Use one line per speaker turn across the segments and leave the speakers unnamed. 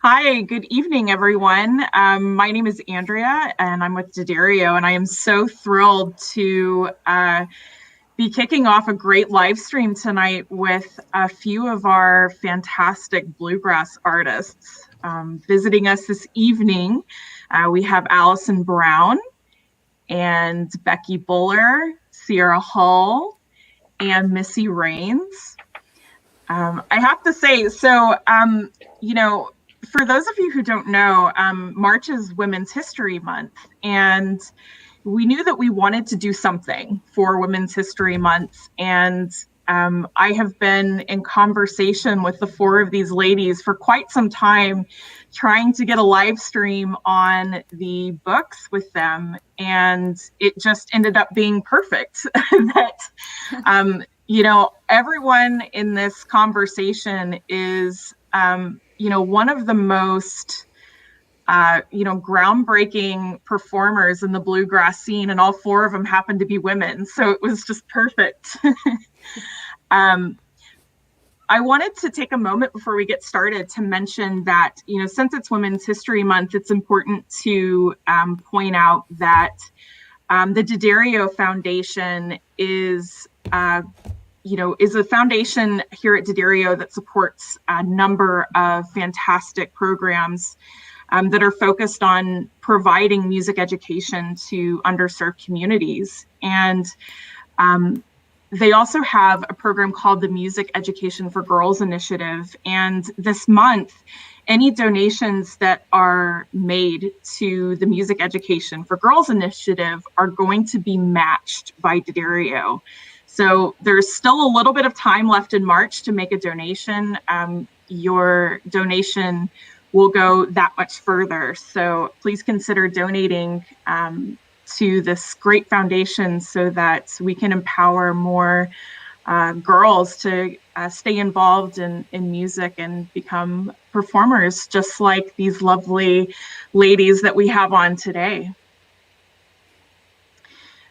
Hi, good evening, everyone. My name is Andrea, and I'm with D'Addario, and I am so thrilled to be kicking off a great live stream tonight with a few of our fantastic bluegrass artists visiting us this evening. We have Alison Brown and Becky Buller, Sierra Hull, and Missy Rains. I have to say, for those of you who don't know, March is Women's History Month, and we knew that we wanted to do something for Women's History Month. And I have been in conversation with the four of these ladies for quite some time, trying to get a live stream on the books with them. And it just ended up being perfect that everyone in this conversation is, one of the most, groundbreaking performers in the bluegrass scene, and all four of them happen to be women. So it was just perfect. I wanted to take a moment before we get started to mention that, since it's Women's History Month, it's important to point out that the D'Addario Foundation is a foundation here at D'Addario that supports a number of fantastic programs that are focused on providing music education to underserved communities. And they also have a program called the Music Education for Girls Initiative. And this month, any donations that are made to the Music Education for Girls Initiative are going to be matched by D'Addario. So there's still a little bit of time left in March to make a donation. Your donation will go that much further. So please consider donating to this great foundation so that we can empower more girls to stay involved in music and become performers, just like these lovely ladies that we have on today.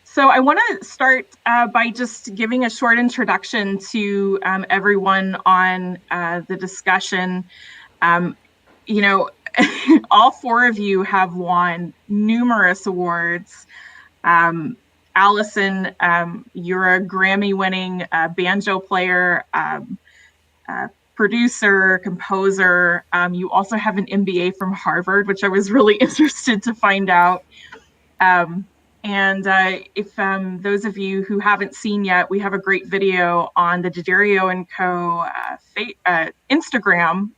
So I want to start by just giving a short introduction to everyone on the discussion. All four of you have won numerous awards. Alison, you're a Grammy-winning banjo player, producer, composer. You also have an MBA from Harvard, which I was really interested to find out. If those of you who haven't seen yet, we have a great video on the D'Addario & Co. Instagram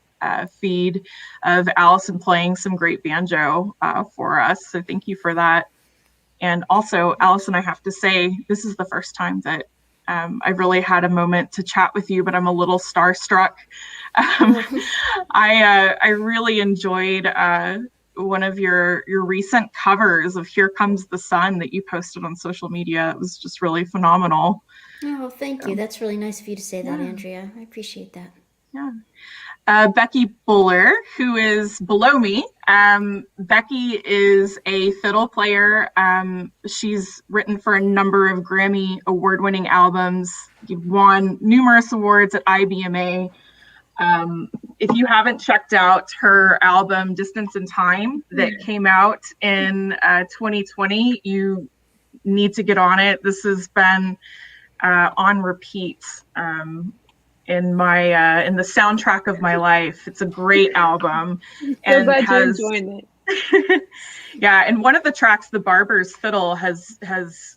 feed of Alison playing some great banjo for us. So thank you for that. And also, Alison, I have to say, this is the first time that I've really had a moment to chat with you, but I'm a little starstruck. I really enjoyed one of your recent covers of Here Comes the Sun that you posted on social media. It was just really phenomenal.
Oh, thank you. That's really nice of you to say that, Andrea. I appreciate that.
Yeah. Becky Buller, who is below me. Becky is a fiddle player. She's written for a number of Grammy award-winning albums. You've won numerous awards at IBMA. If you haven't checked out her album Distance in Time that came out in 2020, you need to get on it. This has been on repeat in the soundtrack of my life. It's a great album.
So glad you're enjoying it.
Yeah, and one of the tracks, The Barber's Fiddle, has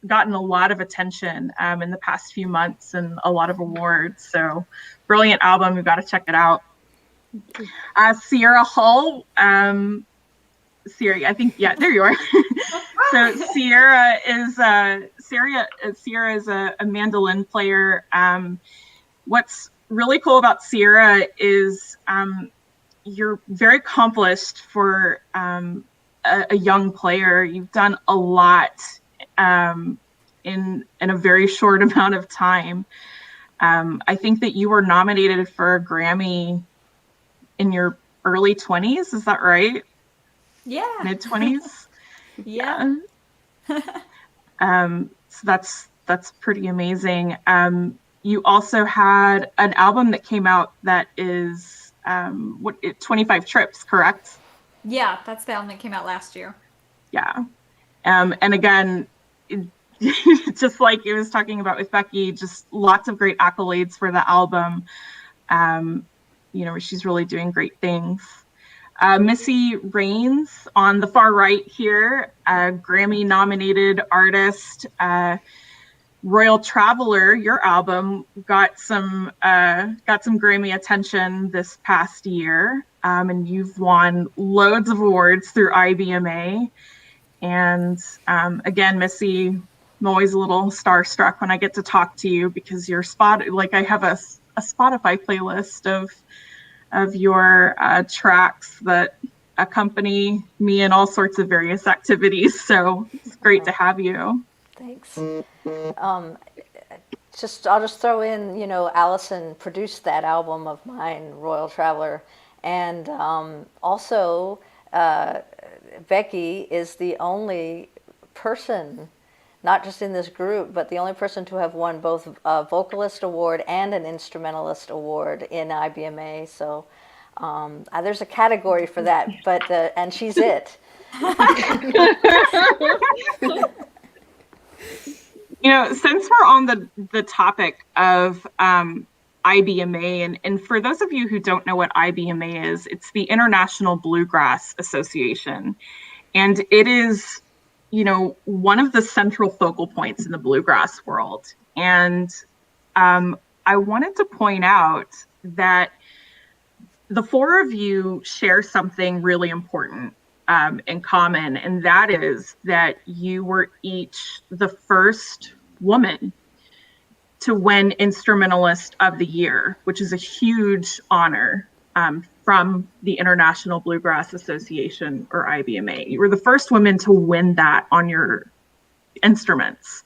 gotten a lot of attention in the past few months and a lot of awards. So brilliant album. You've got to check it out. Sierra Hull, Sierra, I think, yeah, there you are. So Sierra is a mandolin player. What's really cool about Sierra is you're very accomplished for a young player. You've done a lot in a very short amount of time. I think that you were nominated for a Grammy in your early 20s. Is that right?
Yeah.
Mid-20s?
Yeah.
So that's pretty amazing. You also had an album that came out that is 25 Trips, correct?
Yeah, that's the album that came out last year.
Yeah. And again, just like it was talking about with Becky, just lots of great accolades for the album. She's really doing great things. Missy Raines on the far right here, a Grammy-nominated artist. Royal Traveler, your album, got some Grammy attention this past year, and you've won loads of awards through IBMA. And again, Missy, I'm always a little starstruck when I get to talk to you because I have a Spotify playlist of your tracks that accompany me in all sorts of various activities. So it's great to have you.
Thanks. I'll just throw in, Alison produced that album of mine, Royal Traveler, and also Becky is the only person, not just in this group, but the only person to have won both a vocalist award and an instrumentalist award in IBMA. So there's a category for that, but and she's it.
Since we're on the topic of IBMA, and for those of you who don't know what IBMA is, it's the International Bluegrass Association. And it is, one of the central focal points in the bluegrass world. And I wanted to point out that the four of you share something really important in common, and that is that you were each the first woman to win Instrumentalist of the Year, which is a huge honor from the International Bluegrass Association, or IBMA. You were the first woman to win that on your instruments.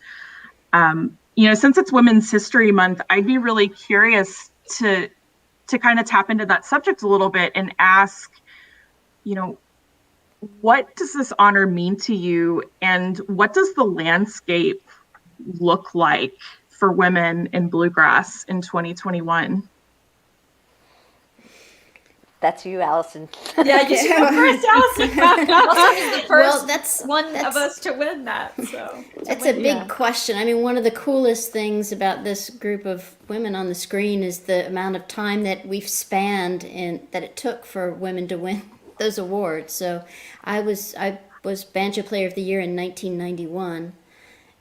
Since it's Women's History Month, I'd be really curious to kind of tap into that subject a little bit and ask, what does this honor mean to you, and what does the landscape look like for women in bluegrass in 2021?
That's you, Alison.
Yeah, you should go first, Alison. Alison is the first
that's
one of us to win that. So
that's a big question. I mean, one of the coolest things about this group of women on the screen is the amount of time that we've spanned and that it took for women to win those awards. So I was Banjo Player of the Year in 1991.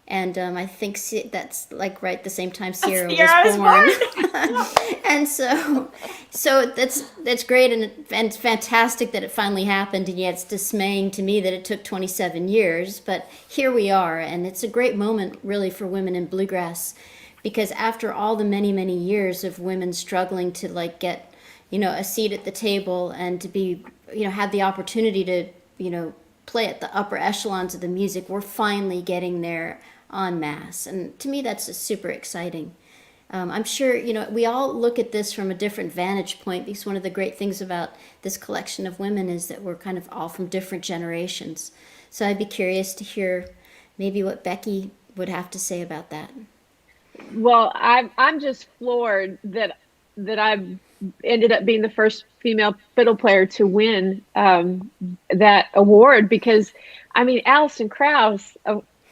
And I think that's like right the same time Sierra was born. And so that's great, and it's fantastic that it finally happened, and yet it's dismaying to me that it took 27 years. But here we are, and it's a great moment really for women in bluegrass, because after all the many, many years of women struggling to get, a seat at the table and to be, have the opportunity to, play at the upper echelons of the music, we're finally getting there en masse. And to me, that's super exciting. I'm sure, we all look at this from a different vantage point, because one of the great things about this collection of women is that we're kind of all from different generations. So I'd be curious to hear maybe what Becky would have to say about that.
Well, I'm just floored that I've ended up being the first female fiddle player to win that award, because Alison Krauss,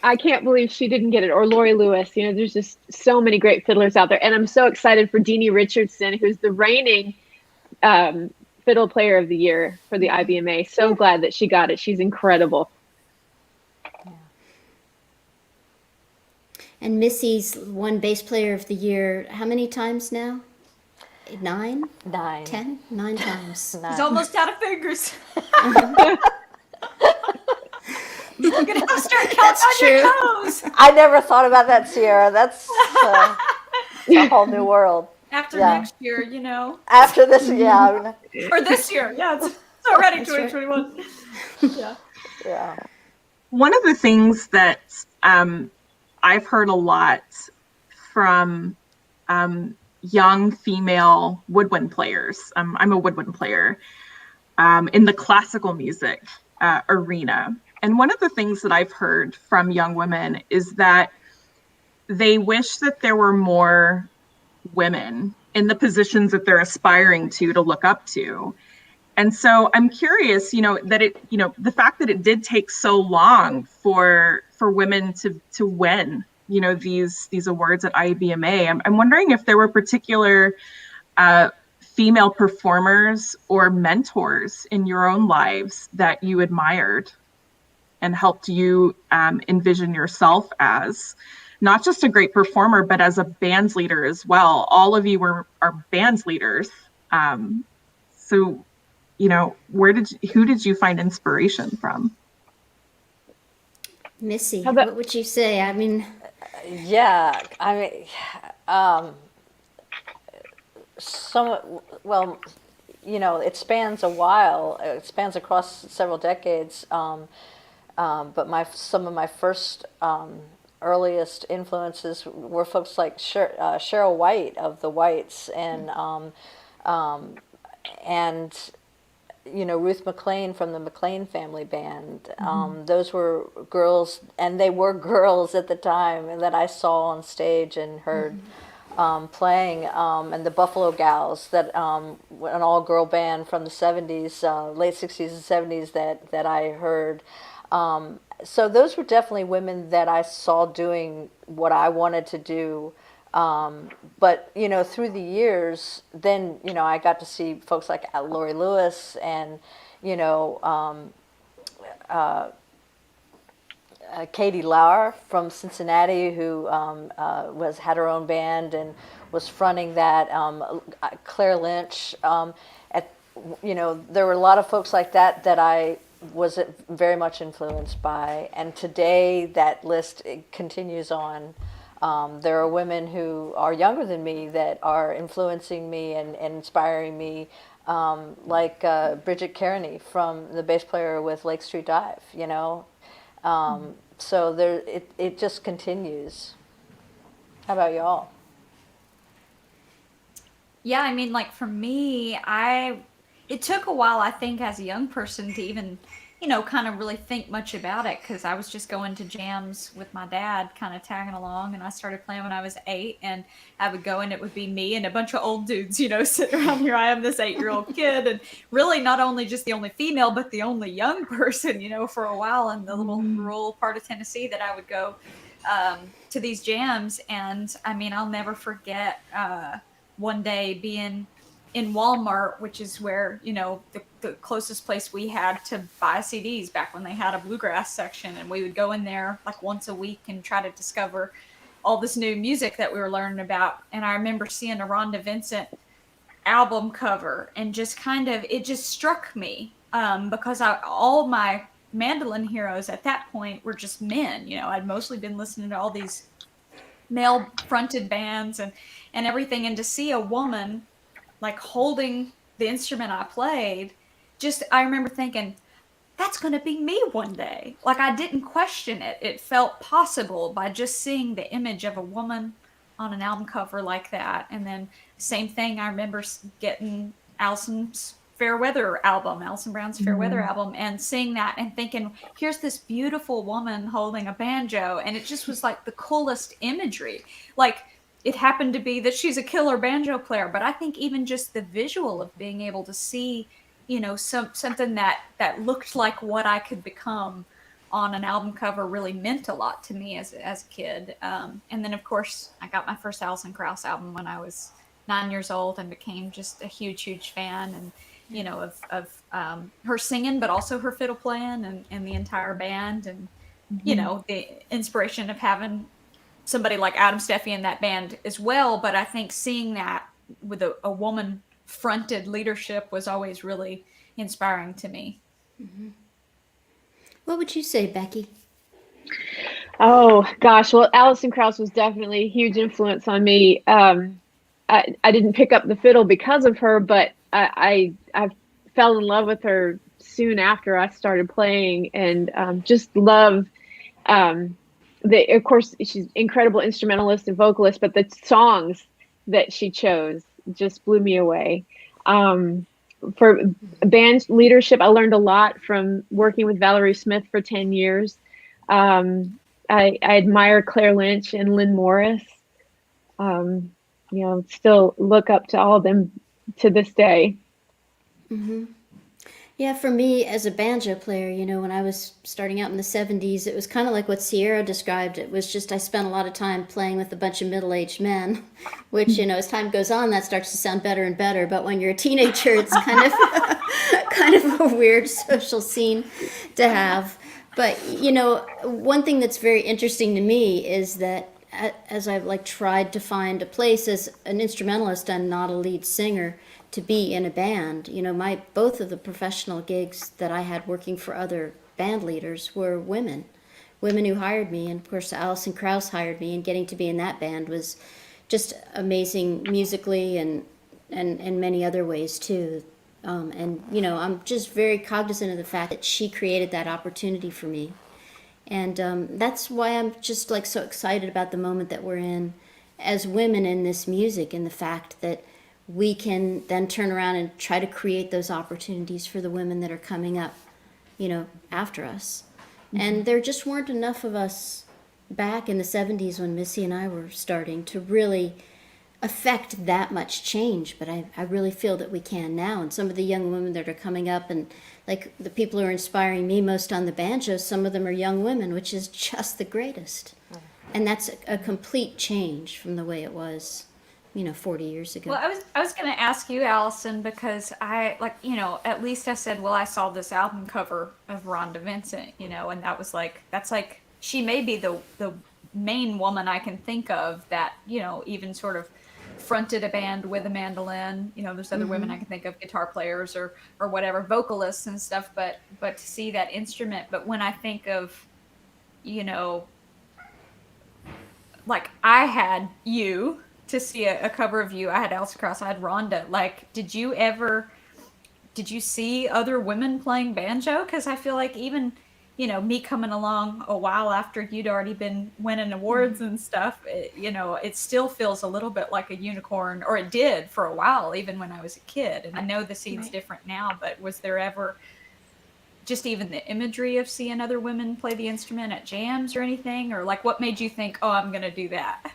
I can't believe she didn't get it, or Lori Lewis. There's just so many great fiddlers out there, and I'm so excited for Deanie Richardson, who's the reigning fiddle player of the year for the IBMA. So glad that she got it. She's incredible.
And Missy's won Bass Player of the Year how many times now? 9?
9.
10? 9 times.
9.
He's almost out of fingers. You're gonna have to start counting on your toes.
I never thought about that, Sierra. That's a whole new world.
After next year,
After this, yeah.
Or this year, yeah. It's already 2021. Right.
Yeah.
One of the things that I've heard a lot from young female woodwind players. I'm a woodwind player in the classical music arena. And one of the things that I've heard from young women is that they wish that there were more women in the positions that they're aspiring to look up to. And so I'm curious, the fact that it did take so long for women to win, these awards at IBMA. I'm wondering if there were particular female performers or mentors in your own lives that you admired and helped you envision yourself as not just a great performer, but as a band leader as well. All of you are band leaders. So, who did you find inspiration from?
Missy, what would you say? I mean,
yeah, I mean, well, it spans a while. It spans across several decades. But some of my first earliest influences were folks like Cheryl White of the Whites, and Ruth McLean from the McLean Family Band. Those were girls, and they were girls at the time that I saw on stage and heard playing. And the Buffalo Gals, that an all-girl band from the 70s, late 60s and 70s that I heard. So those were definitely women that I saw doing what I wanted to do. But, through the years, then, I got to see folks like Lori Lewis and, Katie Lauer from Cincinnati, who had her own band and was fronting that. Claire Lynch. There were a lot of folks like that I was very much influenced by. And today that list continues on. There are women who are younger than me that are influencing me and inspiring me, like Bridget Carney, the bass player with Lake Street Dive, So it just continues. How about y'all?
Yeah, I mean, like for me, it took a while, I think, as a young person to even, kind of really think much about it, because I was just going to jams with my dad, kind of tagging along, and I started playing when I was 8, and I would go and it would be me and a bunch of old dudes, sitting around. Here I am, this 8-year-old kid, and really not only just the only female, but the only young person, for a while in the little rural part of Tennessee that I would go to these jams. And I mean, I'll never forget one day being in Walmart, which is where, the closest place we had to buy CDs back when they had a Bluegrass section. And we would go in there like once a week and try to discover all this new music that we were learning about. And I remember seeing a Rhonda Vincent album cover, and just it just struck me because all my mandolin heroes at that point were just men. I'd mostly been listening to all these male fronted bands and everything. And to see a woman like holding the instrument I played, I remember thinking, that's going to be me one day. Like, I didn't question it. It felt possible by just seeing the image of a woman on an album cover like that. And then same thing, I remember getting Alison's Alison Brown's Fair Weather album, and seeing that and thinking, here's this beautiful woman holding a banjo. And it just was like the coolest imagery. Like, it happened to be that she's a killer banjo player, but I think even just the visual of being able to see, something that looked like what I could become on an album cover really meant a lot to me as a kid. And then, of course, I got my first Alison Krauss album when I was 9 years old, and became just a huge fan, and of her singing, but also her fiddle playing and the entire band, and the inspiration of having somebody like Adam Steffi in that band as well. But I think seeing that with a woman fronted leadership was always really inspiring to me.
What would you say, Becky?
Oh gosh, well, Alison Krauss was definitely a huge influence on me. I didn't pick up the fiddle because of her, but I fell in love with her soon after I started playing, and just love of course, she's an incredible instrumentalist and vocalist, but the songs that she chose just blew me away. For band leadership, I learned a lot from working with Valerie Smith for 10 years. I admire Claire Lynch and Lynn Morris. still look up to all of them to this day.
Yeah, for me as a banjo player, when I was starting out in the 70s, it was kind of like what Sierra described. It was just I spent a lot of time playing with a bunch of middle-aged men, which, as time goes on, that starts to sound better and better. But when you're a teenager, it's kind of kind of a weird social scene to have. But, one thing that's very interesting to me is that as I've tried to find a place as an instrumentalist and not a lead singer, to be in a band. Both of the professional gigs that I had working for other band leaders were women who hired me, and of course Alison Krauss hired me, and getting to be in that band was just amazing musically and in many other ways too. And I'm just very cognizant of the fact that she created that opportunity for me, and that's why I'm just so excited about the moment that we're in as women in this music, and the fact that we can then turn around and try to create those opportunities for the women that are coming up, after us. And there just weren't enough of us back in the 70s when Missy and I were starting to really affect that much change. But I really feel that we can now. And some of the young women that are coming up, and the people who are inspiring me most on the banjo, some of them are young women, which is just the greatest. And that's a complete change from the way it was 40 years ago.
Well, I was going to ask you, Alison, because I at least I said, well, I saw this album cover of Rhonda Vincent, and that's she may be the main woman I can think of that, even sort of fronted a band with a mandolin. There's other women I can think of, guitar players or whatever, vocalists and stuff, but to see that instrument. But when I think of, I had you to see a cover of you. I had Alison Krauss, I had Rhonda. Did you see other women playing banjo? Because I feel like even, me coming along a while after you'd already been winning awards and stuff, it still feels a little bit like a unicorn, or it did for a while, even when I was a kid. And I know the scene's different now, but was there ever just even the imagery of seeing other women play the instrument at jams or anything? Or what made you think, oh, I'm going to do that?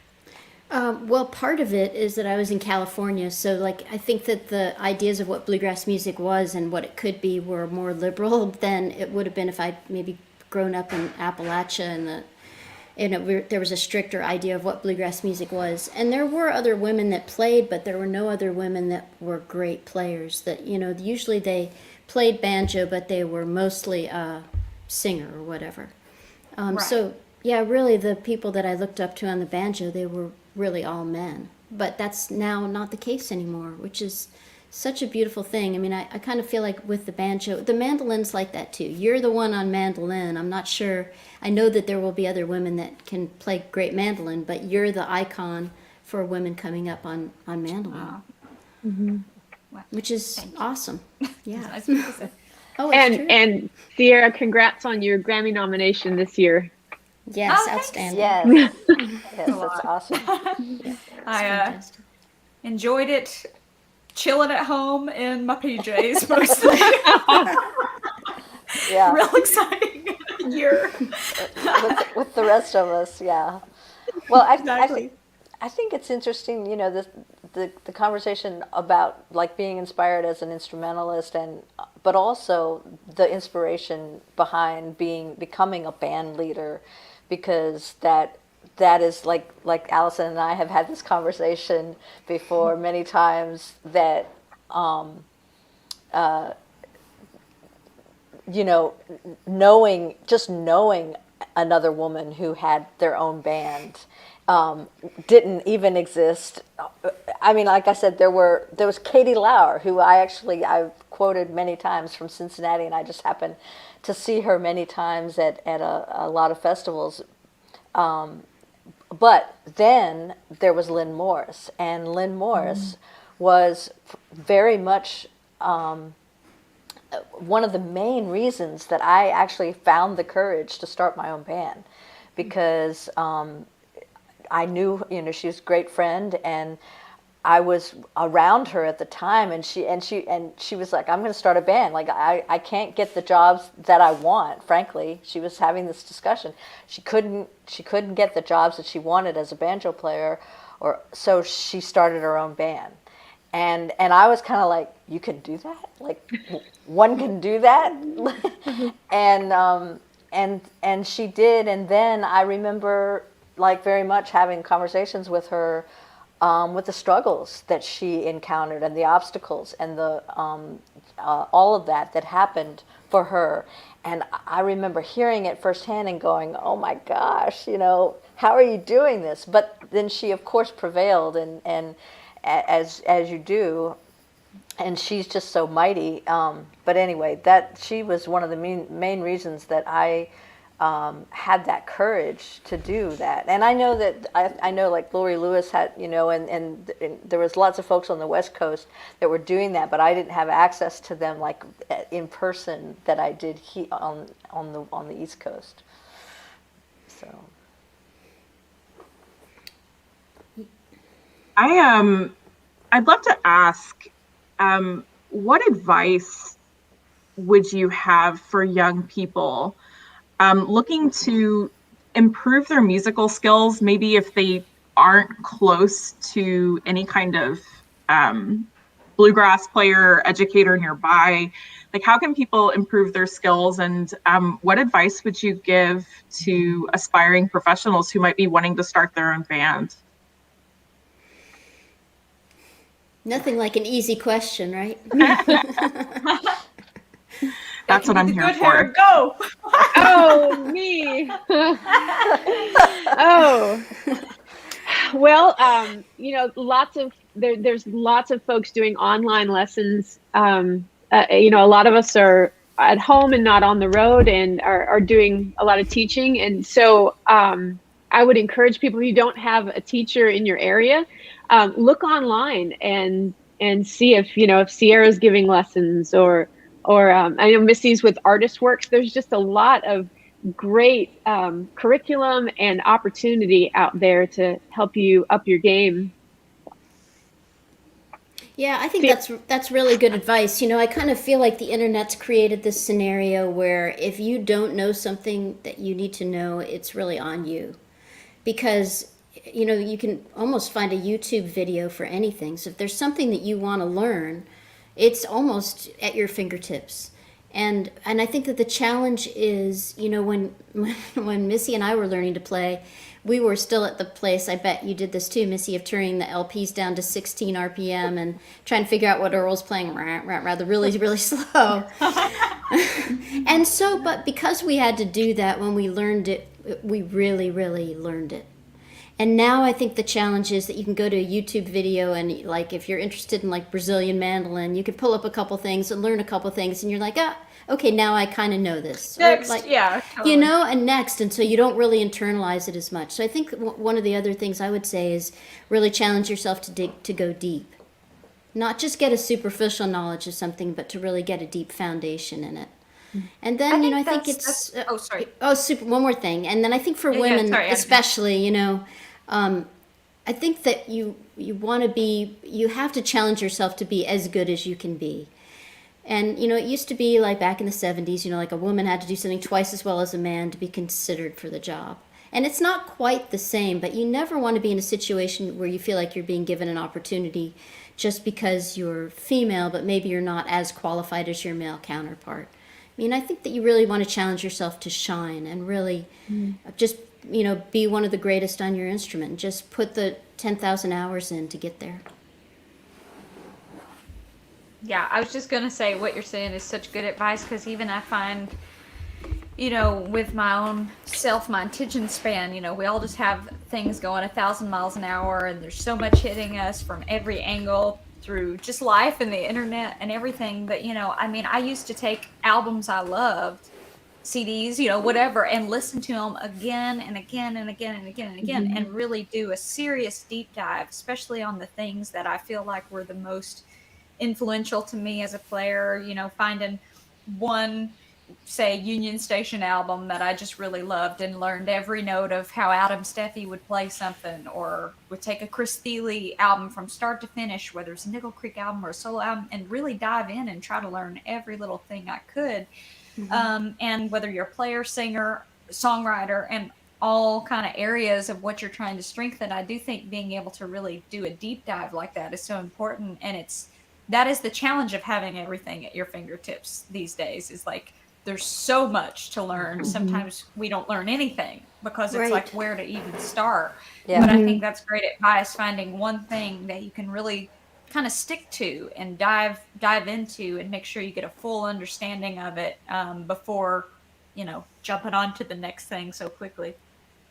Well, part of it is that I was in California, so I think that the ideas of what bluegrass music was and what it could be were more liberal than it would have been if I'd maybe grown up in Appalachia, there was a stricter idea of what bluegrass music was. And there were other women that played, but there were no other women that were great players. That usually they played banjo, but they were mostly a singer or whatever.
Right.
So yeah, really the people that I looked up to on the banjo, they were really all men. But that's now not the case anymore, which is such a beautiful thing. I mean, I kind of feel like with the banjo, the mandolin's like that too. You're the one on mandolin. I'm not sure. I know that there will be other women that can play great mandolin, but you're the icon for women coming up on mandolin.
Wow.
Which is awesome. Yeah.
That's nice.
Oh, it's true.
And Sierra, congrats on your Grammy nomination this year.
Yes,
Oh,
outstanding.
Yes, that's awesome.
Yeah,
I
fantastic.
enjoyed it chilling at home in my PJs mostly.
Yeah,
Real exciting year.
with the rest of us, yeah. Well,
Exactly.
I think it's interesting, the conversation about being inspired as an instrumentalist, but also the inspiration behind becoming a band leader, because that is like Alison and I have had this conversation before many times, that knowing another woman who had their own band didn't even exist. I mean, like I said, there was Katie Lauer, who I've quoted many times, from Cincinnati, and I just happened to see her many times at a lot of festivals. But then there was Lynn Morris, and Lynn Morris was very much one of the main reasons that I actually found the courage to start my own band, because I knew, she was a great friend, and I was around her at the time, and she was like, I'm going to start a band. I can't get the jobs that I want, frankly. She was having this discussion. She couldn't get the jobs that she wanted as a banjo player or so she started her own band. And I was kind of like, you can do that? Like, one can do that? And she did. And then I remember, like, very much having conversations with her, with the struggles that she encountered and the obstacles and the all of that happened for her. And I remember hearing it firsthand and going, oh my gosh, how are you doing this? But then she, of course, prevailed, and as you do, and she's just so mighty. But anyway, that she was one of the main reasons that I had that courage to do that. And I know that I know, like, Lori Lewis had, and there was lots of folks on the West Coast that were doing that, but I didn't have access to them, like, in person that I did on the East Coast. So
I'd love to ask, what advice would you have for young people looking to improve their musical skills, maybe if they aren't close to any kind of bluegrass player, educator nearby? Like, how can people improve their skills, and what advice would you give to aspiring professionals who might be wanting to start their own band?
Nothing like an easy question, right?
That's what I'm here for.
Hair, go.
Oh, me. Oh, well, there's lots of folks doing online lessons. A lot of us are at home and not on the road, and are doing a lot of teaching. And so I would encourage people who don't have a teacher in your area, look online and see if Sierra's giving lessons, or I know Missy's with Artist Works. There's just a lot of great curriculum and opportunity out there to help you up your game.
Yeah, I think that's really good advice. I kind of feel like the internet's created this scenario where if you don't know something that you need to know, it's really on you. Because you can almost find a YouTube video for anything. So if there's something that you want to learn, it's almost at your fingertips. And I think that the challenge is, when Missy and I were learning to play, we were still at the place, I bet you did this too, Missy, of turning the LPs down to 16 RPM and trying to figure out what Earl's playing rather really, really slow. And so, but because we had to do that when we learned it, we really, really learned it. And now I think the challenge is that you can go to a YouTube video, and, like, if you're interested in, like, Brazilian mandolin, you can pull up a couple things and learn a couple things, and you're like, okay, now I kind of know this.
Next,
or, like,
yeah, totally.
And next, and so you don't really internalize it as much. So I think one of the other things I would say is really challenge yourself to go deep. Not just get a superficial knowledge of something, but to really get a deep foundation in it. And then, I think it's...
oh, sorry.
One more thing. And then I think for women, especially, I think that you have to challenge yourself to be as good as you can be. And, it used to be like back in the 70s, like a woman had to do something twice as well as a man to be considered for the job. And it's not quite the same, but you never want to be in a situation where you feel like you're being given an opportunity just because you're female, but maybe you're not as qualified as your male counterpart. I think that you really want to challenge yourself to shine and really just, be one of the greatest on your instrument. Just put the 10,000 hours in to get there.
Yeah, I was just going to say what you're saying is such good advice, because even I find, with my own self, my attention span, we all just have things going 1,000 miles an hour, and there's so much hitting us from every angle through just life and the internet and everything. But, I used to take albums I loved, CDs, whatever, and listen to them again and again and again and again and again, and really do a serious deep dive, especially on the things that I feel like were the most influential to me as a player. Finding one, say, Union Station album that I just really loved and learned every note of how Adam Steffi would play something, or would take a Chris Thile album from start to finish, whether it's a Nickel Creek album or a solo album, and really dive in and try to learn every little thing I could. And whether you're a player, singer, songwriter, and all kind of areas of what you're trying to strengthen. I do think being able to really do a deep dive like that is so important. And that is the challenge of having everything at your fingertips these days, is like, there's so much to learn. Sometimes we don't learn anything because it's like where to even start.
Yeah.
But I think that's great advice, finding one thing that you can really kind of stick to and dive into and make sure you get a full understanding of it before, jumping on to the next thing so quickly.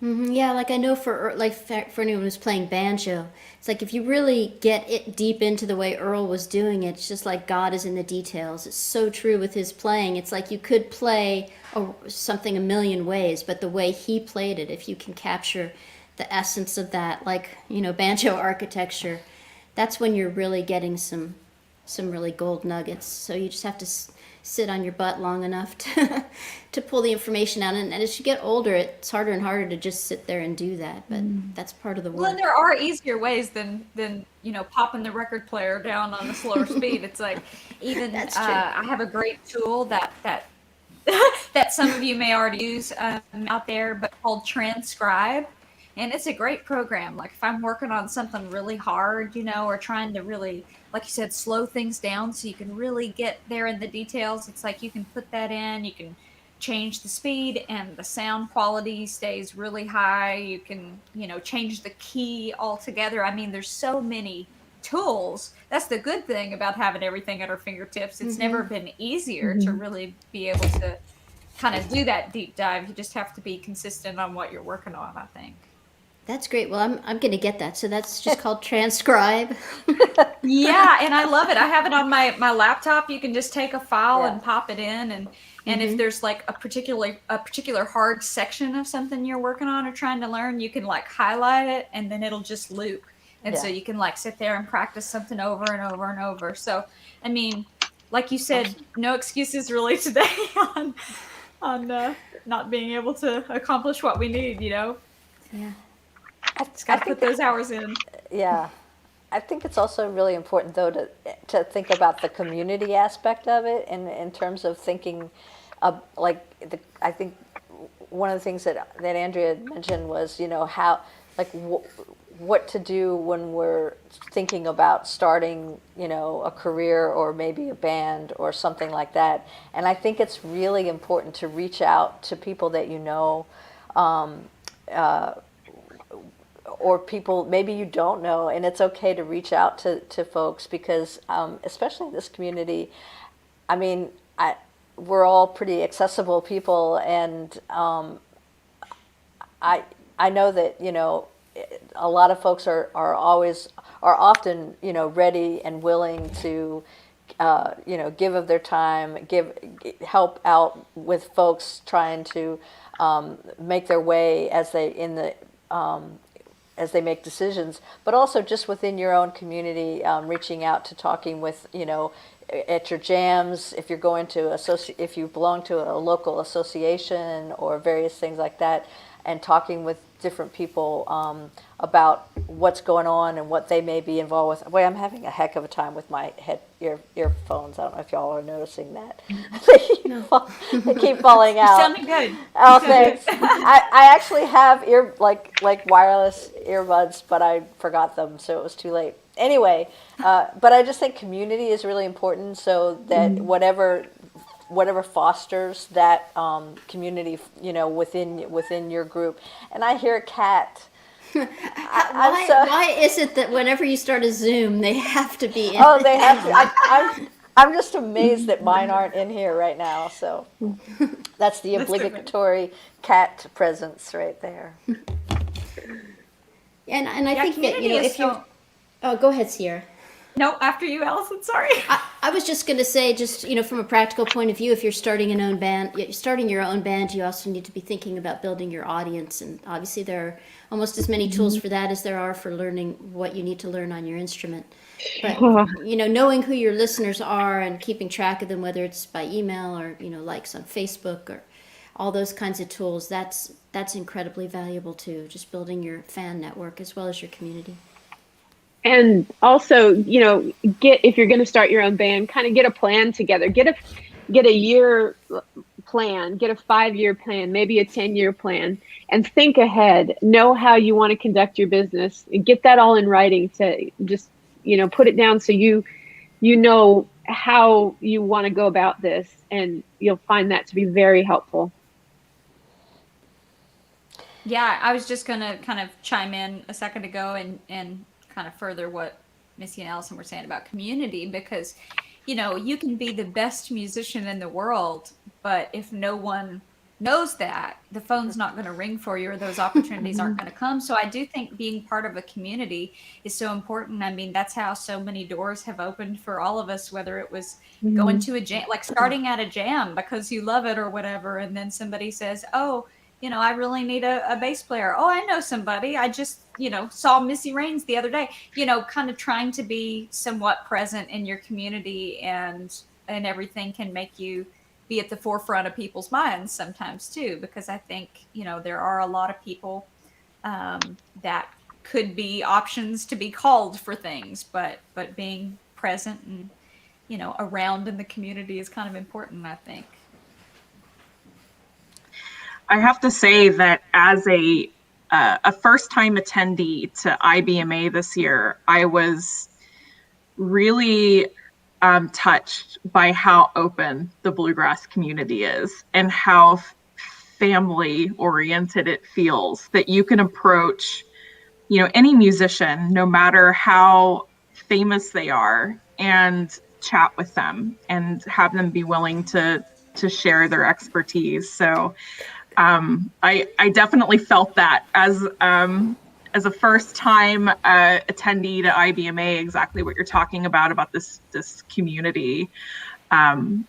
Yeah, like I know for anyone who's playing banjo, it's like if you really get it deep into the way Earl was doing it, it's just like God is in the details. It's so true with his playing. It's like you could play something a million ways, but the way he played it, if you can capture the essence of that, like, banjo architecture, that's when you're really getting some really gold nuggets. So you just have to sit on your butt long enough to pull the information out. And as you get older, it's harder and harder to just sit there and do that. But that's part of the work.
Well, and there are easier ways than popping the record player down on a slower speed. It's like, even I have a great tool that that some of you may already use out there, but called Transcribe. And it's a great program. Like if I'm working on something really hard, or trying to really, like you said, slow things down so you can really get there in the details. It's like you can put that in, you can change the speed and the sound quality stays really high. You can, change the key altogether. I mean, there's so many tools. That's the good thing about having everything at our fingertips. It's never been easier to really be able to kind of do that deep dive. You just have to be consistent on what you're working on, I think.
That's great. Well, I'm going to get that. So that's just called Transcribe.
Yeah, and I love it. I have it on my laptop. You can just take a file and pop it in, and if there's like a particular hard section of something you're working on or trying to learn, you can like highlight it, and then it'll just loop. And so you can like sit there and practice something over and over and over. So, I mean, like you said, no excuses really today on not being able to accomplish what we need,
Yeah.
Just got to put those hours in.
Yeah. I think it's also really important, though, to think about the community aspect of it, in terms of thinking, I think one of the things that Andrea mentioned was, how, like, what to do when we're thinking about starting, a career or maybe a band or something like that. And I think it's really important to reach out to people that or people maybe you don't know, and it's okay to reach out to folks, because especially in this community, I mean, we're all pretty accessible people, and I know that a lot of folks are often ready and willing to give of their time, help out with folks trying to make their way as they make decisions, but also just within your own community, reaching out to talking with, at your jams, if you're going to if you belong to a local association or various things like that, and talking with different people about what's going on and what they may be involved with. Boy, I'm having a heck of a time with my earphones. I don't know if y'all are noticing that. They keep falling out.
You're sounding good.
Oh, thanks. I actually have like wireless earbuds, but I forgot them, so it was too late. Anyway, but I just think community is really important, so that whatever fosters that community, within your group. And I hear a cat.
Why is it that whenever you start a Zoom, they have to be in?
Oh, they have to. I'm just amazed that mine aren't in here right now. So that's the obligatory cat presence right there.
And I think that, if you... Oh, go ahead, Sierra.
No, after you, Alison. Sorry.
I was just going to say, just from a practical point of view, if you're starting your own band, you also need to be thinking about building your audience, and obviously there are almost as many tools for that as there are for learning what you need to learn on your instrument. But knowing who your listeners are and keeping track of them, whether it's by email or likes on Facebook or all those kinds of tools, that's incredibly valuable too. Just building your fan network as well as your community.
And also, if you're going to start your own band, kind of get a plan together. Get a year plan, get a 5-year plan, maybe a 10-year plan, and think ahead. Know how you want to conduct your business, and get that all in writing to just, put it down so you know how you want to go about this, and you'll find that to be very helpful.
Yeah, I was just going to kind of chime in a second ago and kind of further what Missy and Alison were saying about community, because, you can be the best musician in the world, but if no one knows that, the phone's not going to ring for you, or those opportunities aren't going to come. So I do think being part of a community is so important. I mean, that's how so many doors have opened for all of us, whether it was going to a jam, like starting at a jam because you love it or whatever, and then somebody says, oh, I really need a bass player. Oh, I know somebody. I just, saw Missy Raines the other day, kind of trying to be somewhat present in your community, and everything can make you be at the forefront of people's minds sometimes too, because I think, there are a lot of people that could be options to be called for things, but being present and, around in the community is kind of important, I think.
I have to say that as a first-time attendee to IBMA this year, I was really touched by how open the bluegrass community is, and how family-oriented it feels, that you can approach, any musician, no matter how famous they are, and chat with them and have them be willing to share their expertise. So I definitely felt that as a first-time attendee to IBMA, exactly what you're talking about this community.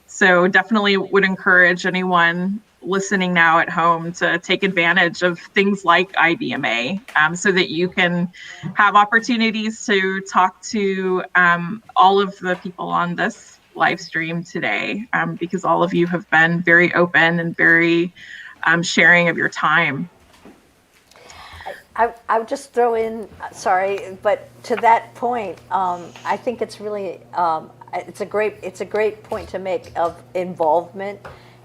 So definitely would encourage anyone listening now at home to take advantage of things like IBMA, so that you can have opportunities to talk to all of the people on this live stream today, because all of you have been very open and very sharing of your time.
I would just throw in, sorry, but to that point, I think it's really it's a great point to make of involvement,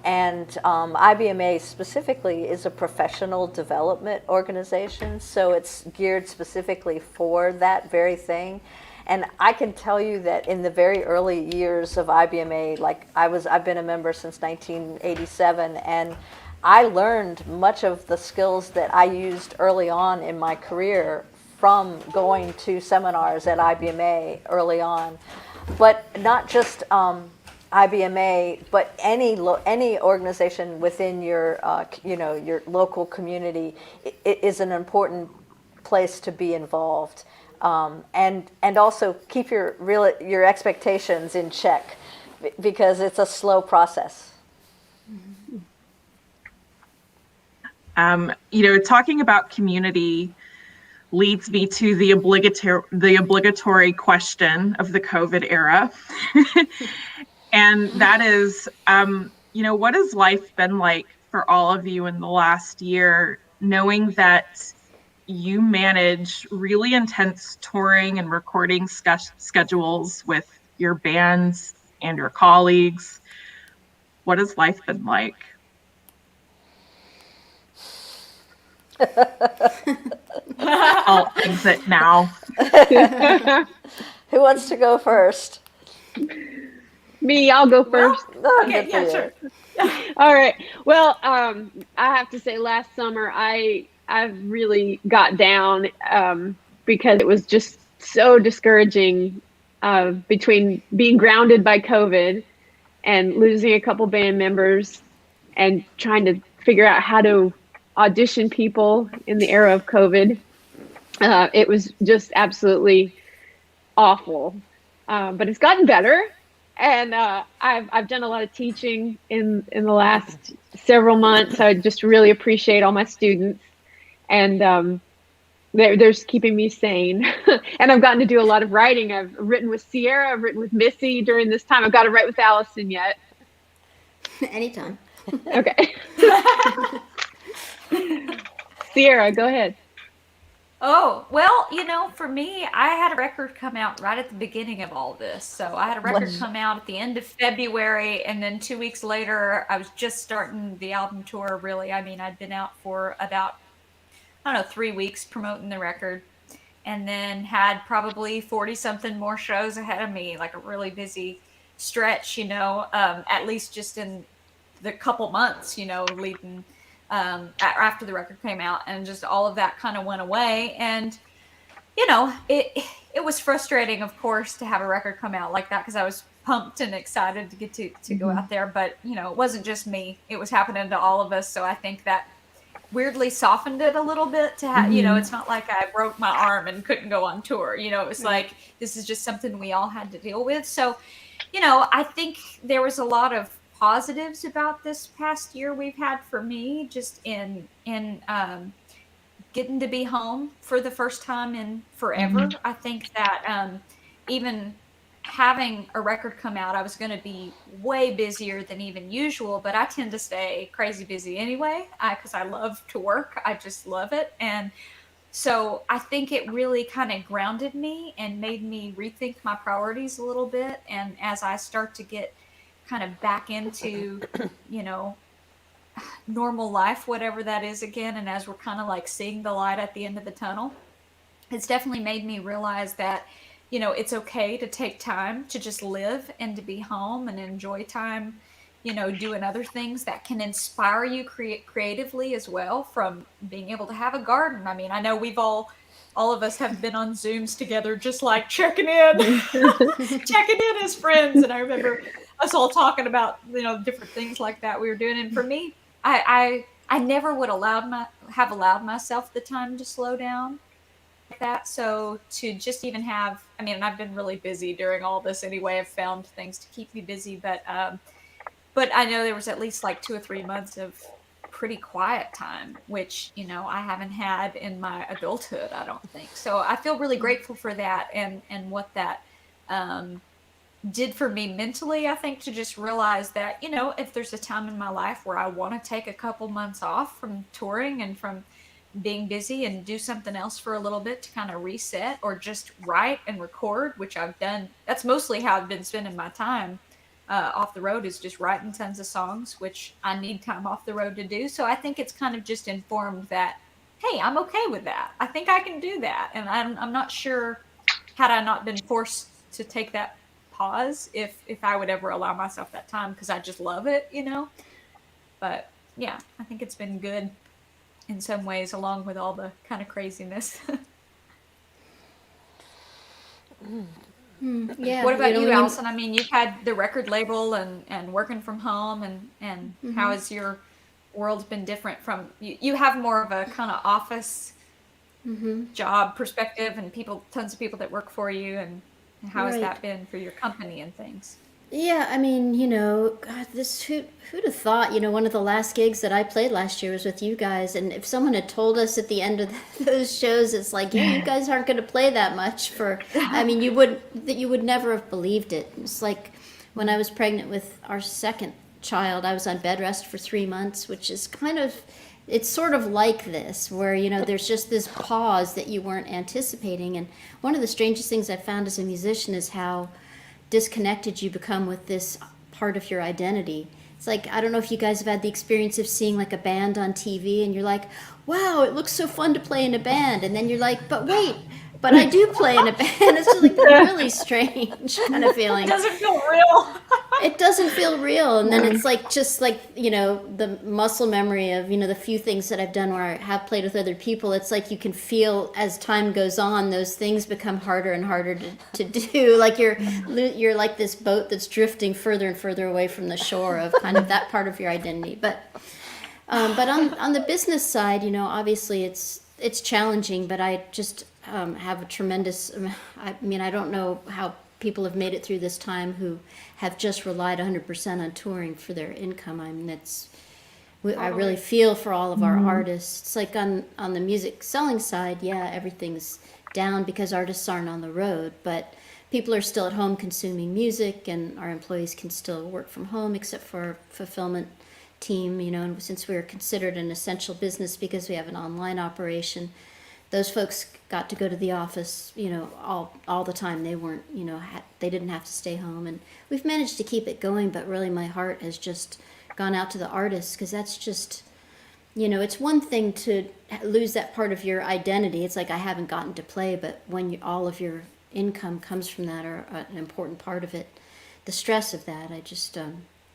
and IBMA specifically is a professional development organization, so it's geared specifically for that very thing. And I can tell you that in the very early years of IBMA, like I've been a member since 1987, and I learned much of the skills that I used early on in my career from going to seminars at IBMA early on. But not just IBMA, but any organization within your your local community is an important place to be involved, and also keep your expectations in check, because it's a slow process.
Talking about community leads me to the obligatory question of the COVID era. And that is, what has life been like for all of you in the last year, knowing that you manage really intense touring and recording schedules with your bands and your colleagues? What has life been like? I'll exit now.
Who wants to go first?
Me, I'll go first.
Okay, yeah, sure.
All right. Well, I have to say, last summer I really got down because it was just so discouraging, between being grounded by COVID and losing a couple band members and trying to figure out how to audition people in the era of COVID. It was just absolutely awful, but it's gotten better. And I've done a lot of teaching in the last several months. I just really appreciate all my students, and they're keeping me sane. And I've gotten to do a lot of writing. I've written with Sierra, I've written with Missy during this time. I've got to write with Alison yet.
Anytime.
Okay. Sierra, go ahead.
Oh, well, for me, I had a record come out right at the beginning of all this. So I had a record come out at the end of February, and then 2 weeks later, I was just starting the album tour, really. I mean, I'd been out for about, I don't know, 3 weeks promoting the record, and then had probably 40 something more shows ahead of me, like a really busy stretch, at least just in the couple months, leading after the record came out, and just all of that kind of went away. And it was frustrating, of course, to have a record come out like that, because I was pumped and excited to get to go out there. But it wasn't just me; it was happening to all of us. So I think that weirdly softened it a little bit to have, it's not like I broke my arm and couldn't go on tour. It was like, this is just something we all had to deal with. So, I think there was a lot of positives about this past year we've had for me, just in getting to be home for the first time in forever. I think that even having a record come out, I was going to be way busier than even usual, but I tend to stay crazy busy anyway, because I love to work. I just love it. And so I think it really kind of grounded me and made me rethink my priorities a little bit. And as I start to get kind of back into, you know, normal life, whatever that is again, and as we're kind of like seeing the light at the end of the tunnel, it's definitely made me realize that, it's okay to take time to just live and to be home and enjoy time, doing other things that can inspire you creatively as well, from being able to have a garden. I mean, I know we've all of us have been on Zooms together, just like checking in, checking in as friends. And I remember us all talking about, different things like that we were doing. And for me, I never would have allowed myself the time to slow down like that. So to just even have, I mean, I've been really busy during all this anyway. I've found things to keep me busy, but I know there was at least like 2 or 3 months of pretty quiet time, which, I haven't had in my adulthood, I don't think. So I feel really grateful for that, and what that did for me mentally. I think to just realize that, if there's a time in my life where I want to take a couple months off from touring and from being busy and do something else for a little bit to kind of reset, or just write and record, which I've done. That's mostly how I've been spending my time off the road, is just writing tons of songs, which I need time off the road to do. So I think it's kind of just informed that, hey, I'm okay with that. I think I can do that. And I'm not sure, had I not been forced to take that pause, if I would ever allow myself that time, because I just love it, But yeah, I think it's been good in some ways, along with all the kind of craziness.
Yeah.
What about you, Alison? I mean, you've had the record label and working from home, and how has your world been different from you have more of a kind of office job perspective, and tons of people that work for you, and how has that been for your company and things?
Yeah, I mean, God, who'd have thought, one of the last gigs that I played last year was with you guys, and if someone had told us at the end of those shows, it's like, yeah, you guys aren't going to play that much I mean, you would never have believed it. It's like when I was pregnant with our second child, I was on bed rest for 3 months, which is it's sort of like this, where, there's just this pause that you weren't anticipating. And one of the strangest things I found as a musician is how disconnected you become with this part of your identity. It's like, I don't know if you guys have had the experience of seeing like a band on TV, and you're like, wow, it looks so fun to play in a band. And then you're like, but wait, but I do play in a band. It's just like a really strange kind of feeling.
It doesn't feel real.
It doesn't feel real. And then it's like, just like, the muscle memory of, the few things that I've done where I have played with other people. It's like you can feel as time goes on, those things become harder and harder to do. Like you're like this boat that's drifting further and further away from the shore of kind of that part of your identity. But on the business side, obviously it's challenging, but I just have a tremendous, I mean, I don't know how people have made it through this time who have just relied 100% on touring for their income. I mean, I really feel for all of our artists. It's like on the music selling side, yeah, everything's down because artists aren't on the road, but people are still at home consuming music, and our employees can still work from home, except for our fulfillment team, and since we're considered an essential business because we have an online operation, those folks got to go to the office, all the time. They weren't, they didn't have to stay home. And we've managed to keep it going, but really my heart has just gone out to the artists, because that's just, it's one thing to lose that part of your identity. It's like, I haven't gotten to play, but when all of your income comes from that, or an important part of it, the stress of that, I just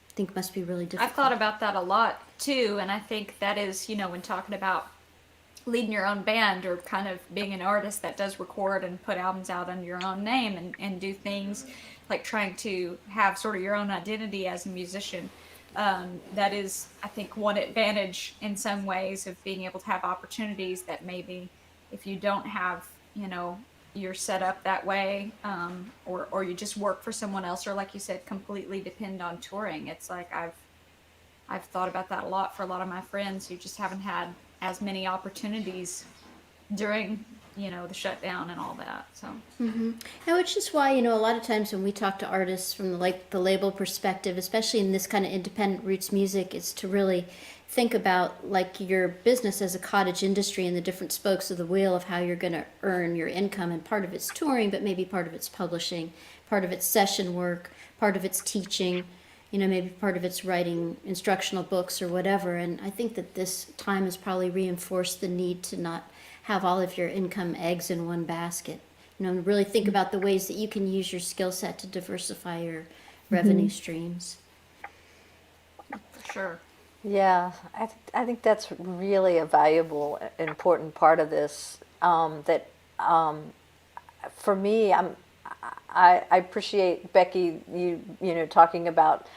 think must be really difficult.
I've thought about that a lot too, and I think that is, when talking about leading your own band, or kind of being an artist that does record and put albums out under your own name, and do things like trying to have sort of your own identity as a musician. That is, I think, one advantage in some ways of being able to have opportunities that maybe if you don't have, you're set up that way, or you just work for someone else, or like you said, completely depend on touring. It's like I've thought about that a lot for a lot of my friends who just haven't had as many opportunities during, the shutdown and all that. So,
Which is why, a lot of times when we talk to artists from the label perspective, especially in this kind of independent roots music, is to really think about like your business as a cottage industry and the different spokes of the wheel of how you're going to earn your income. And part of it's touring, but maybe part of it's publishing, part of it's session work, part of it's teaching, maybe part of it's writing instructional books or whatever. And I think that this time has probably reinforced the need to not have all of your income eggs in one basket. Really think about the ways that you can use your skill set to diversify your revenue streams.
for sure.
Yeah, I think that's really a valuable, important part of this. For me, I appreciate, Becky, you talking about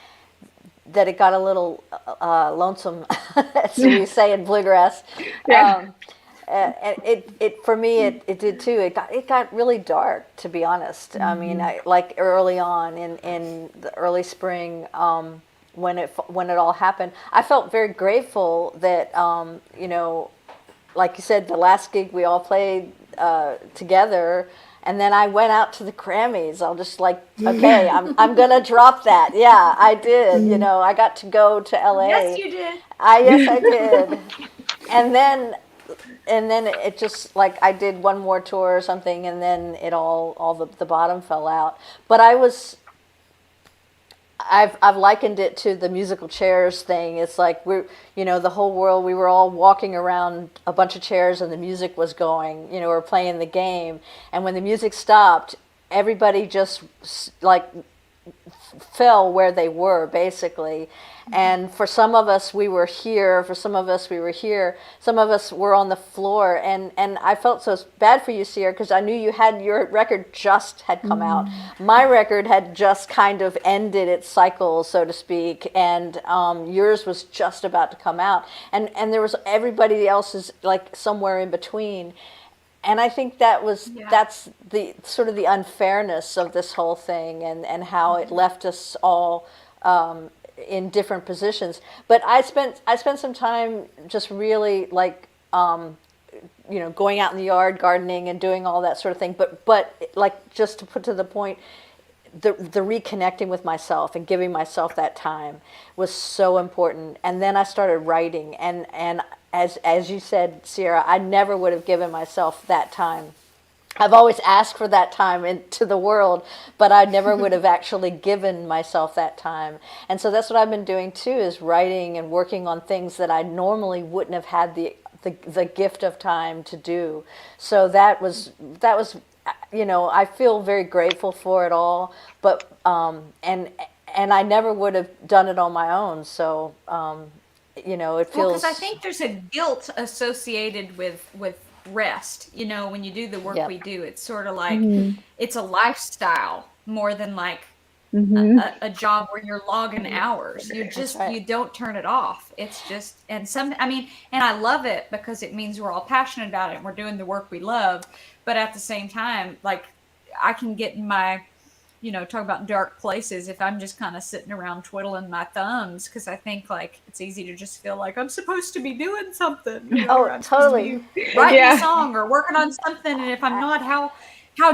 that it got a little lonesome, as we say in Bluegrass.
Yeah.
And it for me it did too. It got really dark, to be honest. I mean, like early on in the early spring, when it all happened, I felt very grateful that like you said, the last gig we all played together. And then I went out to the Grammys. I'll just okay, I'm gonna drop that. Yeah, I did. I got to go to LA.
Yes, you did.
Yes, I did. And then it just I did one more tour or something, and then it all the bottom fell out. But I've likened it to the musical chairs thing. It's like the whole world, we were all walking around a bunch of chairs and the music was going, we're playing the game. And when the music stopped, everybody just fell where they were, basically. And for some of us, we were here. For some of us, we were here. Some of us were on the floor. And I felt so bad for you, Sierra, because I knew your record just had come out. My record had just kind of ended its cycle, so to speak. And yours was just about to come out. And there was everybody else's somewhere in between. And I think that's the sort of the unfairness of this whole thing, and how it left us all in different positions. But I spent some time just really going out in the yard, gardening, and doing all that sort of thing. But just to put to the point, the reconnecting with myself and giving myself that time was so important. And then I started writing, and as you said, Sierra, I never would have given myself that time. I've always asked for that time into the world, but I never would have actually given myself that time. And so that's what I've been doing too, is writing and working on things that I normally wouldn't have had the gift of time to do. So that was I feel very grateful for it all, but and I never would have done it on my own. So it feels,
because I think there's a guilt associated with rest. When you do the work we do, it's sort of like it's a lifestyle more than a job where you're logging hours. You just you don't turn it off. It's just and I love it because it means we're all passionate about it and we're doing the work we love. But at the same time, I can get in my talk about dark places if I'm just kind of sitting around twiddling my thumbs, because I think it's easy to just feel like I'm supposed to be doing something.
Oh,
I'm
totally.
Writing a song or working on something, and if I'm not, how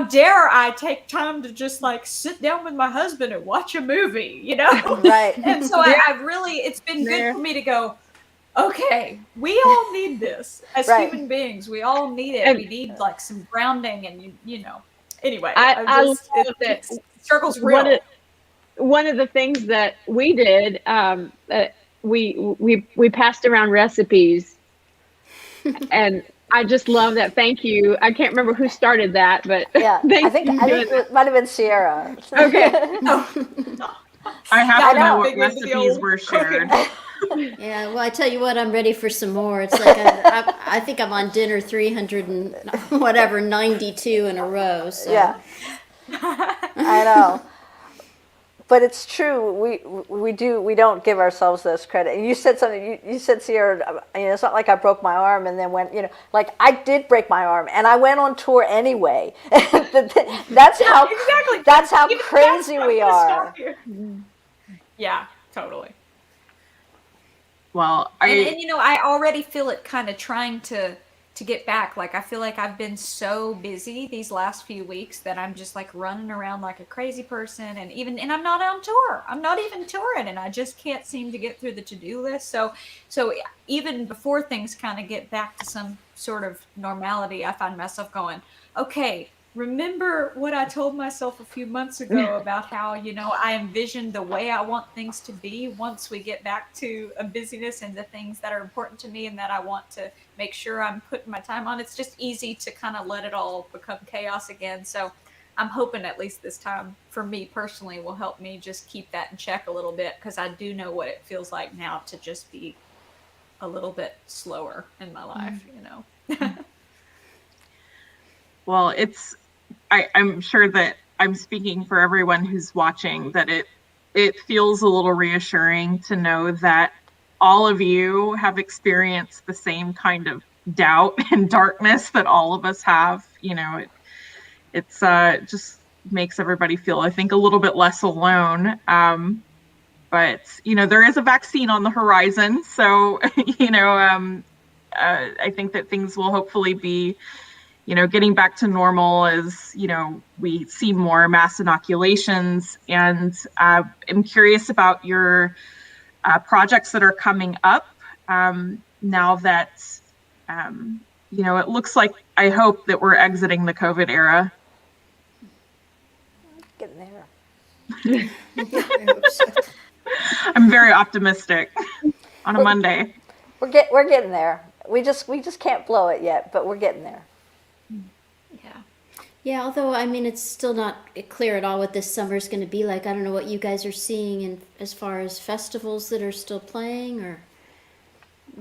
dare I take time to just sit down with my husband and watch a movie,
Right.
And so I really, it's been good for me to go, okay, we all need this as
Right.
human beings. We all need it.
And-
We need like some grounding, and you know. Anyway,
I love that
struggle's real.
one of the things that we did, we passed around recipes, and I just love that. Thank you. I can't remember who started that, but
Yeah, I think
you doing
it might have been Sierra.
Okay.
I have
Yeah,
to know
I'm
what
big into the
recipes
old
were shared.
Yeah, well, I tell you what, I'm ready for some more. It's like I think I'm on dinner 300 and whatever 92 in a row. So.
Yeah, I know. But it's true. We don't give ourselves this credit. You said something. You said, Sierra. It's not like I broke my arm and then went. Like I did break my arm and I went on tour anyway. That's how
Exactly.
That's how
Even
crazy
that's
we
not gonna
are.
stop you. Yeah, totally.
Well,
And I already feel it kind of trying to get back. Like I feel like I've been so busy these last few weeks that I'm just like running around like a crazy person, and I'm not on tour. I'm not even touring, and I just can't seem to get through the to-do list. So even before things kind of get back to some sort of normality, I find myself going, okay, remember what I told myself a few months ago about how, I envisioned the way I want things to be once we get back to a busyness and the things that are important to me and that I want to make sure I'm putting my time on. It's just easy to kind of let it all become chaos again. So I'm hoping at least this time for me personally will help me just keep that in check a little bit, because I do know what it feels like now to just be a little bit slower in my life,
well, I'm sure that I'm speaking for everyone who's watching, that it feels a little reassuring to know that all of you have experienced the same kind of doubt and darkness that all of us have. It's just makes everybody feel, I think, a little bit less alone. But there is a vaccine on the horizon, so I think that things will hopefully be getting back to normal as we see more mass inoculations. And I'm curious about your projects that are coming up now that it looks like, I hope that we're exiting the COVID era.
Getting there.
I'm very optimistic on a Monday.
We're getting there. We just can't blow it yet, but we're getting there.
Yeah.
Yeah, although it's still not clear at all what this summer is going to be like. I don't know what you guys are seeing in as far as festivals that are still playing, or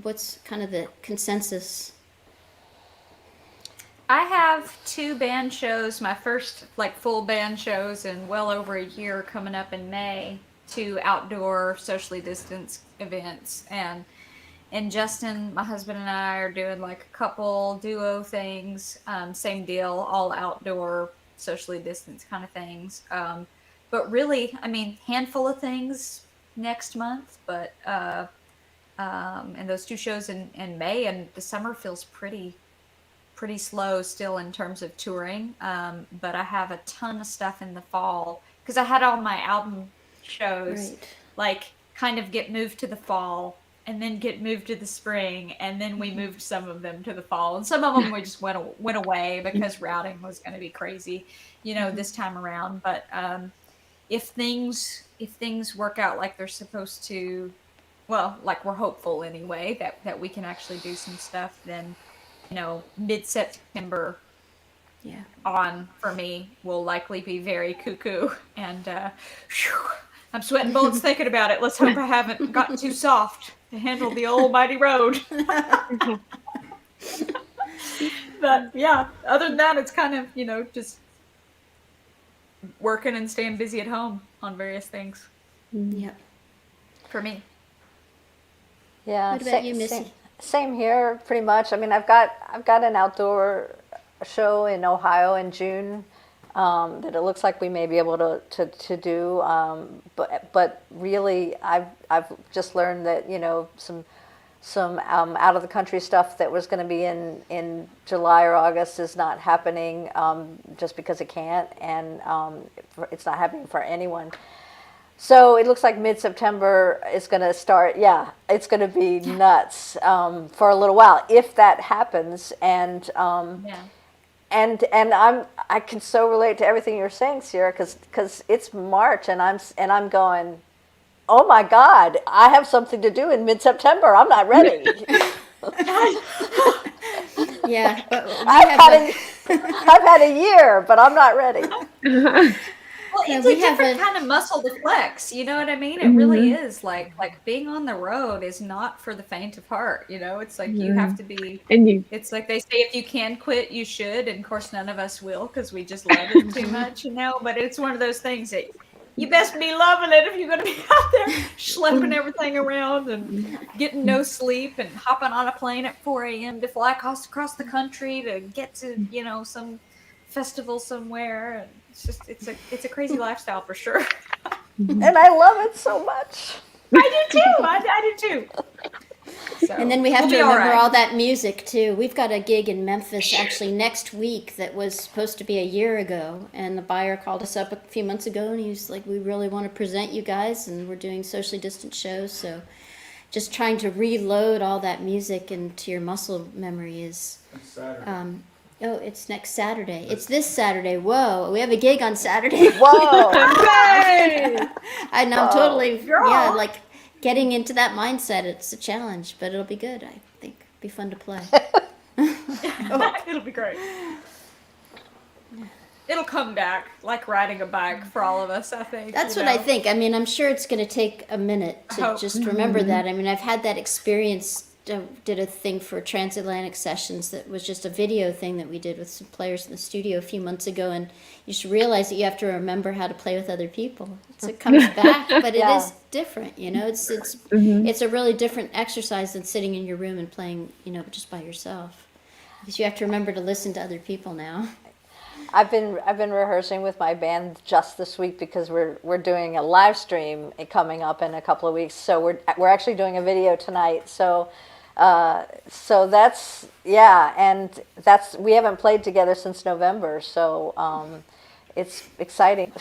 what's kind of the consensus.
I have 2 band shows, my first full band shows in well over a year, coming up in May, 2 outdoor socially distanced events, and Justin, my husband, and I are doing a couple duo things, same deal, all outdoor socially distanced kind of things, but really, handful of things next month, but and those 2 shows in May, and the summer feels pretty slow still in terms of touring, but I have a ton of stuff in the fall, because I had all my album shows kind of get moved to the fall and then get moved to the spring, and then we moved some of them to the fall, and some of them we just went away because routing was going to be crazy this time around. But if things work out like they're supposed to, well, we're hopeful anyway that we can actually do some stuff, then mid-September on for me will likely be very cuckoo, and I'm sweating bullets thinking about it. Let's hope I haven't gotten too soft to handle the old mighty road. But yeah, other than that, it's kind of just working and staying busy at home on various things.
Yep.
For me.
Yeah.
What about you, Missy?
Same here, pretty much. I've got an outdoor show in Ohio in June that it looks like we may be able to do. But really, I've just learned that some out of the country stuff that was going to be in July or August is not happening just because it can't, and it's not happening for anyone. So it looks like mid-September is going to start. Yeah, it's going to be nuts for a little while if that happens. And and I can so relate to everything you're saying, Sierra, because it's March and I'm going, oh my God, I have something to do in mid-September. I'm not ready.
Yeah, but
I've had a year, but I'm not ready.
Well, it's a different kind of muscle to flex. You know what I mean? It really is like being on the road is not for the faint of heart. You know, it's like you have to be. It's like they say, if you can quit, you should. And of course, none of us will because we just love it too much. You know, but it's one of those things that you best be loving it if you're going to be out there schlepping everything around and getting no sleep and hopping on a plane at 4 a.m. to fly across the country to get to some festival somewhere. And it's a crazy lifestyle for sure.
And I love it so much.
I do too. I do too. So,
and then we have to remember all that music too. We've got a gig in Memphis actually next week that was supposed to be a year ago, and the buyer called us up a few months ago and he was like, we really want to present you guys, and we're doing socially distant shows, so just trying to reload all that music into your muscle memory is it's next Saturday. It's this Saturday. Whoa, we have a gig on Saturday.
Whoa.
And I'm totally like getting into that mindset. It's a challenge, but it'll be good. I think it'll be fun to play.
It'll be great. It'll come back like riding a bike for all of us, I think.
That's what I think. I mean, I'm sure it's going to take a minute to just remember that. I mean, I've had that experience. Did a thing for Transatlantic Sessions that was just a video thing that we did with some players in the studio a few months ago, and you should realize that you have to remember how to play with other people. So it comes back, but it is different, you know. It's a really different exercise than sitting in your room and playing, just by yourself, because you have to remember to listen to other people now.
I've been rehearsing with my band just this week because we're doing a live stream coming up in a couple of weeks. So we're actually doing a video tonight. So that's and we haven't played together since November. So it's exciting.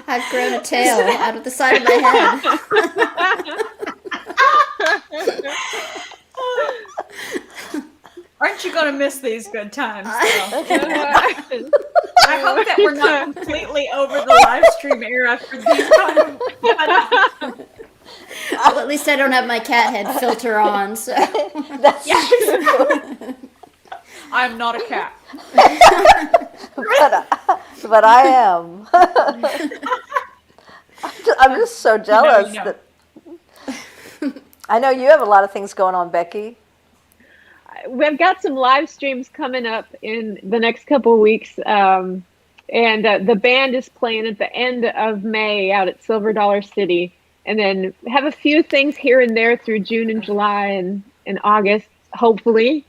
I've grown a tail out of the side of my head.
Aren't you going to miss these good times? I hope that we're not completely over the live stream era for these kind of.
Well, at least I don't have my cat head filter on, so.
That's true.
I'm not a cat.
but I am. I'm just so jealous that. I know you have a lot of things going on, Becky.
We've got some live streams coming up in the next couple of weeks. And the band is playing at the end of May out at Silver Dollar City. And then have a few things here and there through June and July and August, hopefully.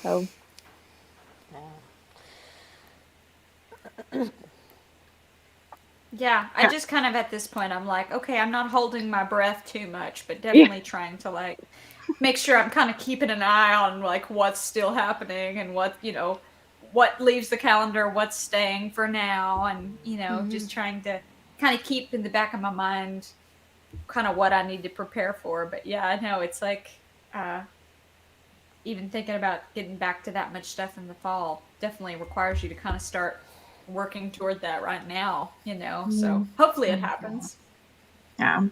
So.
Yeah, I just kind of at this point, I'm like, okay, I'm not holding my breath too much, but definitely trying to make sure I'm kind of keeping an eye on what's still happening and what leaves the calendar, what's staying for now, and just trying to kind of keep in the back of my mind kind of what I need to prepare for. But yeah, I know it's even thinking about getting back to that much stuff in the fall definitely requires you to kind of start working toward that right now, so hopefully it happens.
Yeah.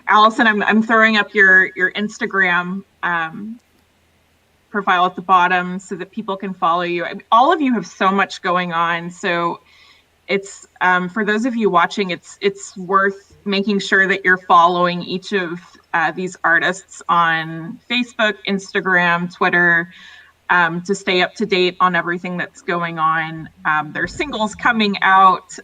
Alison, I'm throwing up your Instagram profile at the bottom so that people can follow you. All of you have so much going on. So it's for those of you watching, it's worth making sure that you're following each of these artists on Facebook, Instagram, Twitter, to stay up to date on everything that's going on. There's singles coming out,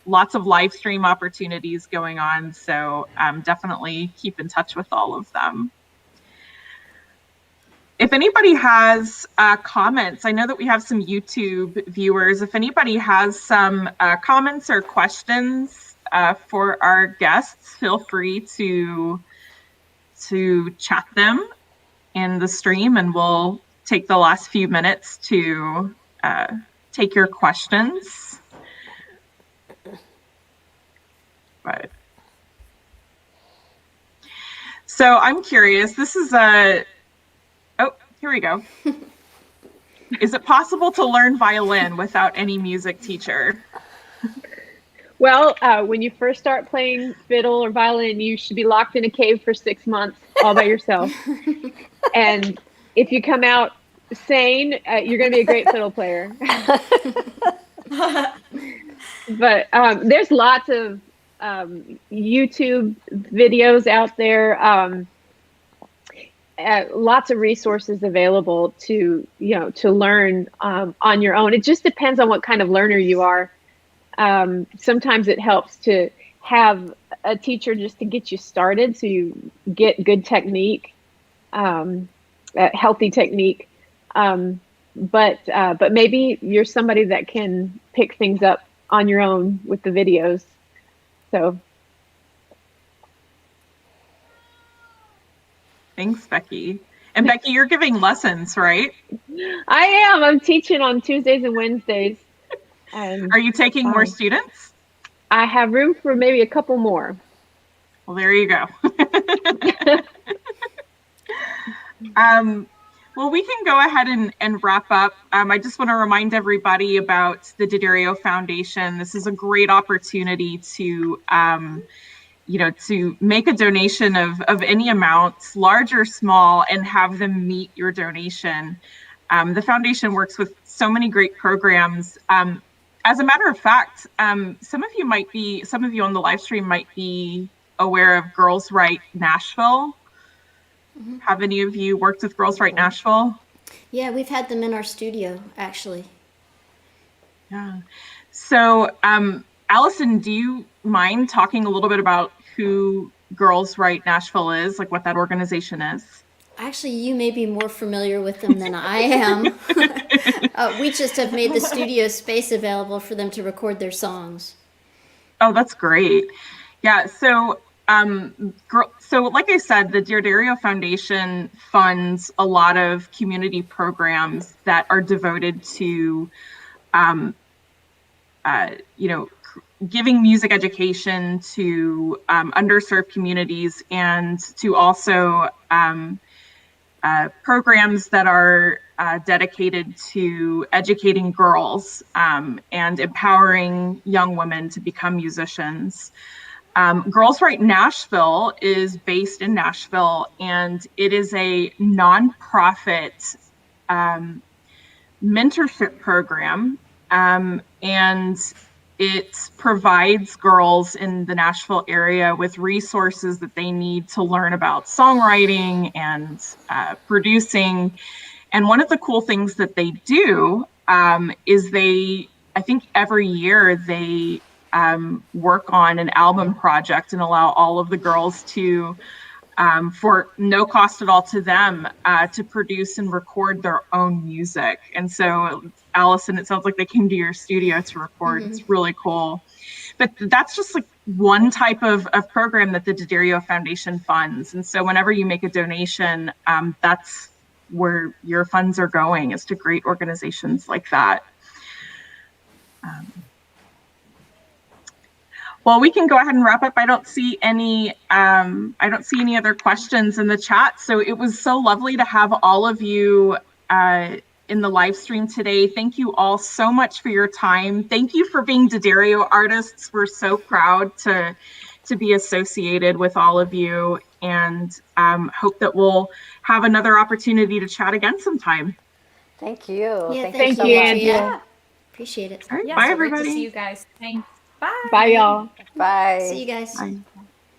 lots of live stream opportunities going on. So definitely keep in touch with all of them. If anybody has comments, I know that we have some YouTube viewers. If anybody has some comments or questions for our guests, feel free to chat them in the stream, and we'll take the last few minutes to take your questions. But so I'm curious, this is oh, here we go. Is it possible to learn violin without any music teacher?
Well, when you first start playing fiddle or violin, you should be locked in a cave for 6 months all by yourself. And if you come out sane, you're going to be a great fiddle player. But there's lots of YouTube videos out there, lots of resources available to learn on your own. It just depends on what kind of learner you are. Sometimes it helps to have a teacher just to get you started, so you get good technique, healthy technique. But maybe you're somebody that can pick things up on your own with the videos. So
Thanks, Becky. And Becky, you're giving lessons, right?
I am. I'm teaching on Tuesdays and Wednesdays. And
Are you taking more students?
I have room for maybe a couple more.
Well, there you go. Well, we can go ahead and wrap up. I just want to remind everybody about the D'Addario Foundation. This is a great opportunity to, to make a donation of any amount, large or small, and have them meet your donation. The foundation works with so many great programs. As a matter of fact, some of you on the live stream might be aware of Girls Right Nashville. Mm-hmm. Have any of you worked with Girls Right Nashville?
Yeah, we've had them in our studio, actually.
Yeah. So, Alison, do you mind talking a little bit about who Girls Right Nashville is, like what that organization is?
Actually, you may be more familiar with them than I am. We just have made the studio space available for them to record their songs.
Oh, that's great. Yeah, so like I said, the D'Addario Foundation funds a lot of community programs that are devoted to, giving music education to underserved communities, and to also programs that are dedicated to educating girls and empowering young women to become musicians. Girls Right Nashville is based in Nashville, and it is a nonprofit mentorship program, and it provides girls in the Nashville area with resources that they need to learn about songwriting and producing. And one of the cool things that they do is I think every year they work on an album project and allow all of the girls to, for no cost at all to them, to produce and record their own music. And so, Alison, it sounds like they came to your studio to record. Mm-hmm. It's really cool. But that's just like one type of program that the D'Addario Foundation funds. And so whenever you make a donation, that's where your funds are going, is to great organizations like that. Well, we can go ahead and wrap up. I don't see any other questions in the chat. So it was so lovely to have all of you in the live stream today. Thank you all so much for your time. Thank you for being D'Addario artists. We're so proud to be associated with all of you, and hope that we'll have another opportunity to chat again sometime.
Thank you.
Yeah,
thank you, Angie.
Yeah. Appreciate it.
All right,
Yeah,
bye,
so
everybody.
great to see you guys. Thanks. Bye.
Bye, y'all.
Bye.
See you guys.
Bye.